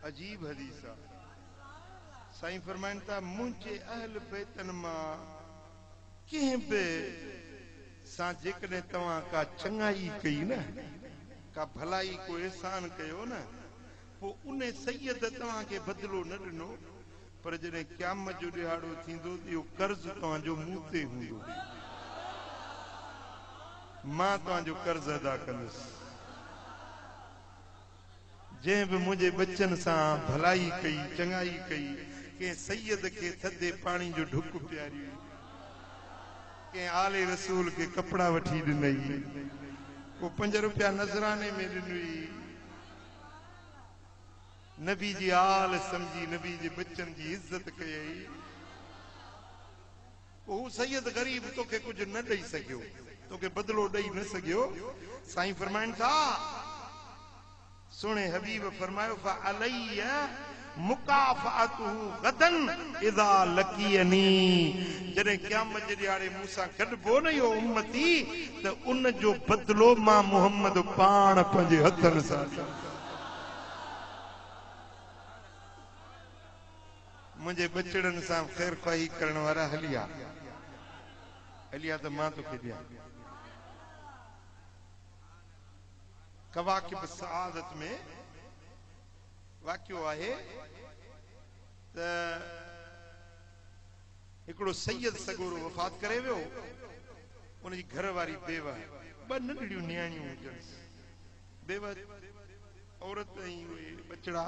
अजीब हदीस आ। साईं फरमाइन था मुझे अहल बैतन मां कंहिं बि सां जेकॾहिं तव्हां का चङाई कई न, का भलाई को एहसान कयो न, पोइ उन सैयद तव्हांखे बदिलो न ॾिनो, पर जॾहिं क़यामत जो ॾिहाड़ो थींदो त इहो कर्ज़ तव्हांजो मूं ते हूंदो, मां तव्हांजो कर्ज़ अदा कंदुसि। जंहिं बि मुंहिंजे बच्चनि सां भलाई कई, चङाई कई, कंहिं सैयद खे थधे पाणी जो ढुक पियारी, कंहिं आले रसूल खे कपिड़ा वठी ॾिनई, को 5 रुपया नज़राने में ॾिनई, नबी जी आल समझी नबी जे बच्चन जी इज्जत कयई, वो सैयद गरीब तोखे कुछ न ॾेई सघियो, तोखे बदलो ॾेई न सघियो। साईं फरमाइनि था सुणे हबीब फरमायो फअलैय मुकाफ़अतुहु गदन इज़ा लक़ियनी, जॾहिं क़यामत जे ॾियारे मूंसां गॾिबो न इहो उम्मती, त उन जो बदलो मां मुहम्मद पाण पंहिंजे हथनि सां। मुझे बचड़न सां ख़ैर ख्वाही करण वारा हलिया हलिया तो मां तोखे ॾियां। कवाकिब सआदत में वाक़ियो आहे त हिकिड़ो सैयद सगोरो वफ़ात करे वियो, उनजी घरवारी बेवा, 2 नंढड़ियूं नियाणियूं हुजनि, बेवा औरत ऐं उहे बचड़ा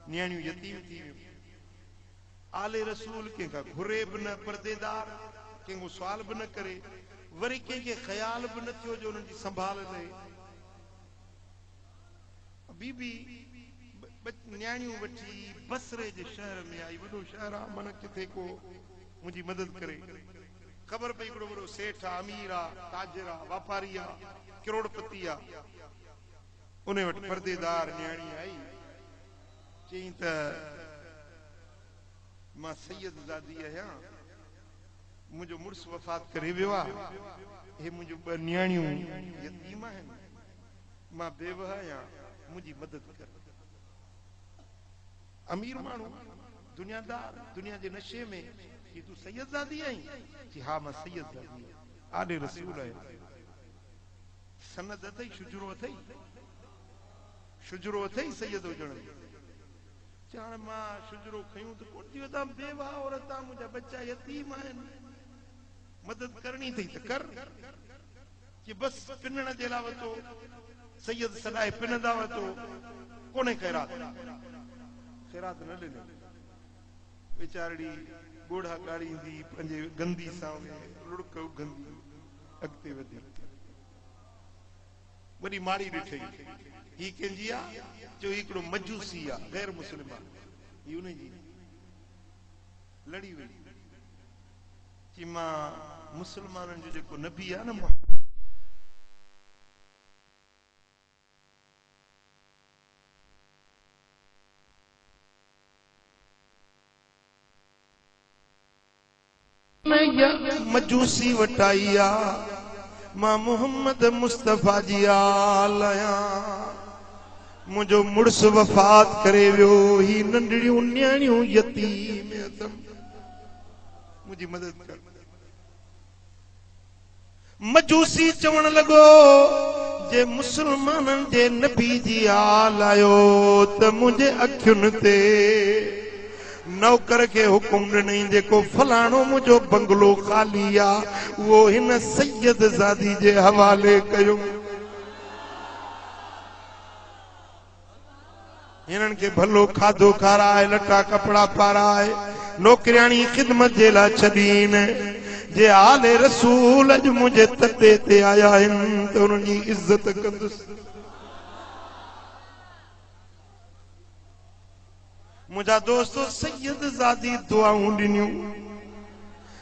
नियाणियूं यतीम थी वियूं। आले रसूल कंहिंखा घुरे बि न, परदेदार कंहिंखो सुवाल बि न करे, वरी कंहिंखे ख्याल बि न थियो जो उन्हनि जी संभाल रहे। बीबी नियाणियूं वठी बसरे जे शहर में आई, वॾो शहर आहे, मन किथे को मुंहिंजी मदद करे। ख़बर पई हिकिड़ो वॾो सेठ आहे, अमीर आहे, ताजिर आहे, वापारी आहे, करोड़पति आहे। उन वटि परदेदार नियाणी आई, चई त मां सैयद ज़ादी आहियां, मुंहिंजो मुड़ुस वफ़ात करे वियो आहे, हे मुंहिंजूं 2 नियाणियूं यतीम आहिनि, मां बेवह आहियां, मुंहिंजी मदद कर। अमीर माण्हू, दुनियादार, दुनिया जे नशे में, कि तूं सैयद ज़ादी आहीं? कि हा मां सैयद ज़ादी आहियां, आले रसूल आहियां। सनद अथई, शुजरो अथई, शुजरो अथई सैयद हुजण जो। हाणे मां शुजरो खयूं त कोन थी वठां, बेवा औरत आहे, मुंहिंजा बच्चा यतीम आहिनि, मदद करणी अथई त कर। कि बस पिनण जे लाइ वतो, सैयद सदाए पिनंदा वतो, कोन्हे ख़ैरात, ख़ैरात न ॾिने। वीचारड़ी ॻोढ़ा ॻाड़ींदी, पंहिंजे गंदी सां लुड़क उघंदी, अॻिते वधी। वरी माड़ी ॾिठई, ही कंहिंजी आहे? जो हिकिड़ो मजूसी आहे, गैर मुस्लिम आहे, ही उनजी। लड़ी वई, कि मां मुसलमाननि जो जेको नबी आहे न, मजूसी वटाई आहे, मां मोहम्मद मुस्तफा जी आल आहियां, मुंहिंजो मुड़ुस वफ़ात करे वियो, ही नंढड़ियूं नियाणियूं यतीम अथनि, मुंहिंजी मदद कर। मजूसी चवण लॻो, जे मुसलमाननि जे नबी जी आल आयो त मुंहिंजे अखियुनि ते नौकर खे हुकुम ॾिनई, जेको फलाणो मुंहिंजो बंगलो ख़ाली आहे, उहो हिन सैयद ज़ादी जे हवाले कयो। हिननि खे भलो खाधो खाराए, लटा कपिड़ा पाराए, नौकरियाणी ख़िदमत जे लाइ छॾीनि। जे आले रसूल अॼु मुंहिंजे तते ते आया आहिनि त उन्हनि जी इज़त कंदुसि। मुंहिंजा दोस्तो सैयद ज़ादी दुआऊं ॾिनियूं,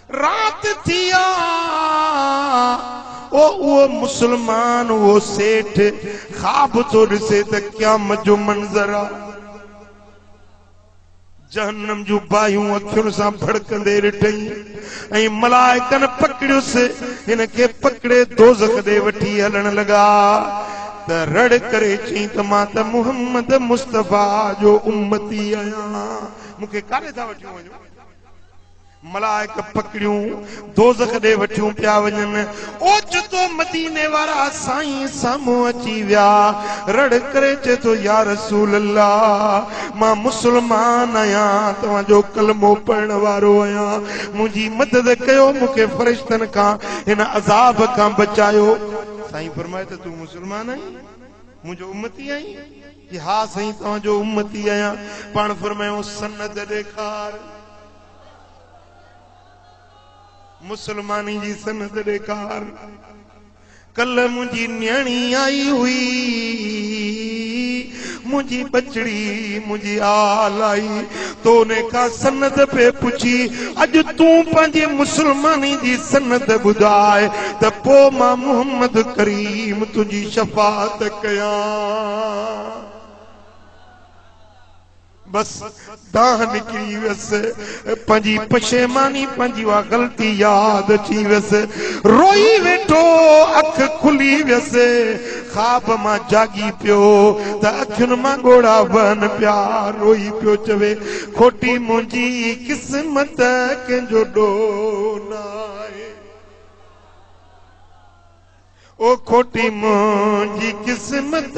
रात थी उहो मुसलमान, उहो सेठ ख्वाब तो ॾिसे त क़यामत जो मंज़र आहे, जहन्नम जूं बाहियूं अखियुनि सां भड़कंदे ॾिठई, ऐं मलाइकनि पकड़ियुसि, हिन खे पकड़े दोज़ख ॾे वठी हलण लॻा। त त रड़ करे चई त मां त मुहम्मद मुस्तफा जो उम्मती आहियां, मूंखे काॾे था वठी वञो। मलाइक पकड़ियूं दोज़ख ॾे वठियूं पिया वञनि। ओचितो मदीने वारा साईं साम्हूं अची विया, रड़ करे चए थो या रसूल अल्लाह, मां मुस्लमान आहियां, तव्हांजो कलमो पढ़ण वारो आहियां, मुंहिंजी मदद कयो, मूंखे फ़रिश्तनि खां हिन अज़ाब खां बचायो। साईं फरमाए त तूं मुस्लमान आहीं, मुंहिंजो उम्मती आहीं? कि हा साईं तव्हांजो उम्मती आहियां। पाण फरमायूं सनद ॾेखार, मुसलमानी जी सनद ॾेखार। कल मुंहिंजी न्याणी आई हुई, मुंहिंजी बचड़ी मुंहिंजी आल आई, तो ने का सनद पे पुछी, अॼु तूं पंहिंजी मुसलमानी जी सनद ॿुधाए त पोइ मां मुहम्मद करीम तुंहिंजी शफ़ाअत कयां। बस दाह निकिरी वियसि, पंहिंजी पशेमानी पंहिंजी उहा ग़लती यादि अची वियसि, रोई वेठो, अख खुली वियसि, ख़्वाब मां जागी पियो त अखियुनि मां ॻोढ़ा वहनि पिया, रोई पियो चवे खोटी मुंहिंजी क़िस्मत कंहिंजो ॾोह न आहे, ओ खोटी मुंहिंजी क़िस्मत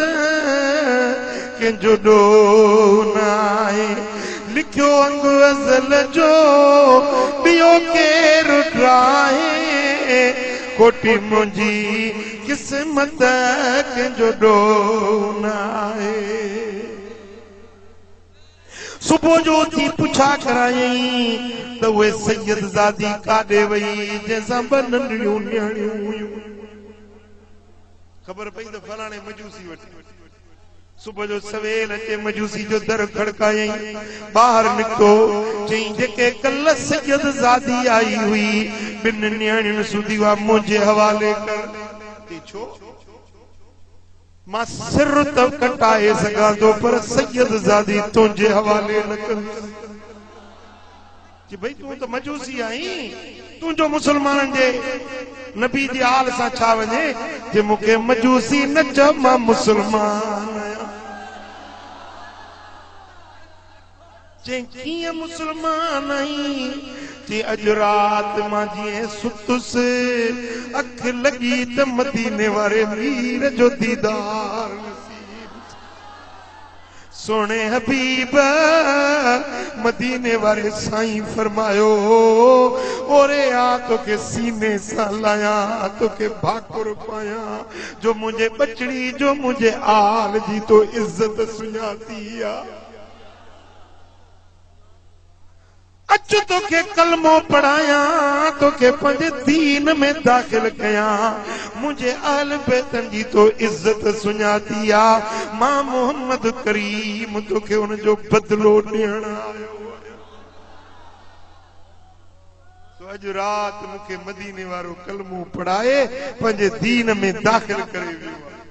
कंहिंजो ॾोह न आहे। लिखियो अंग अज़ल जो ॿियो केरु ड्राहे, खोटी मुंहिंजी क़िस्मत कंहिंजो ॾोह न आहे। सुबुह जो थी पुछा करायईं त उहे सैयद ज़ादी काॾे वई जंहिंसां ॿ नंढड़ियूं न्याणियूं हुयूं। ख़बर पई त फलाणे मजूसी वटि। सुबुह जो सवेल अचे मजूसी जो दर खड़कायईं, ॿाहिरि निकितो, चई जेके कल्ह सैयद ज़ादी आई हुई ॿिनि न्याणियुनि सूधी हुआ मुंहिंजे हवाले कर। छो? मां सिर त कटाए सघां थो पर सैयद ज़ादी तुंहिंजे हवाले न कंदुसि। कि भई तूं त मजूसी आहीं, तुंहिंजो मुसलमाननि जे नबी जी आल सां छा वञे, जे मूंखे मजूसी न चओ, मां मुसलमान आहियां। चई कीअं मुसलमान आहीं? चई अॼु राति मां जीअं सुतुसि, अख लॻी त मदीने वारे मीर जो दीदार सोने हबीब मदीने वारे साईं फरमायो, ओरे आ तोखे सीने सां लाया, तोखे भाकुर पाया, जो मुंहिंजे बचड़ी जो मुंहिंजे आल जी तो इज्जत सुञाती आ। अच तोखे कलमो पढ़ाया, तोखे पंहिंजे दीन में दाख़िल कया, मुंहिंजे अहल बैतन जी तो इज्जत सुञाती आ। मां मोहम्मद करीम तोखे उनजो बदलो ॾियण आयो। तो अॼु राति मूंखे मदीने वारो कलमो पढ़ाए पंहिंजे दीन में दाख़िल करे वियो आहे।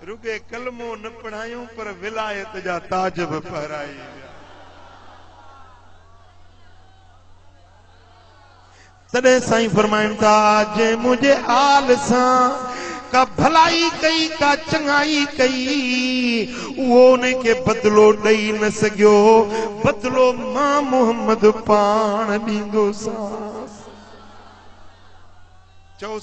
रुगे कलमो न पढ़ायूं पर विलायत जा ताज बि पहराए। तॾहिं साईं फरमाइनि था, जे मुंहिंजे आल सां का भलाई कई, का चङाई कई, उहो उनखे बदिलो ॾेई न सघियो, बदिलो मां मोहम्मद पाण ॾींदोसांसि। चओ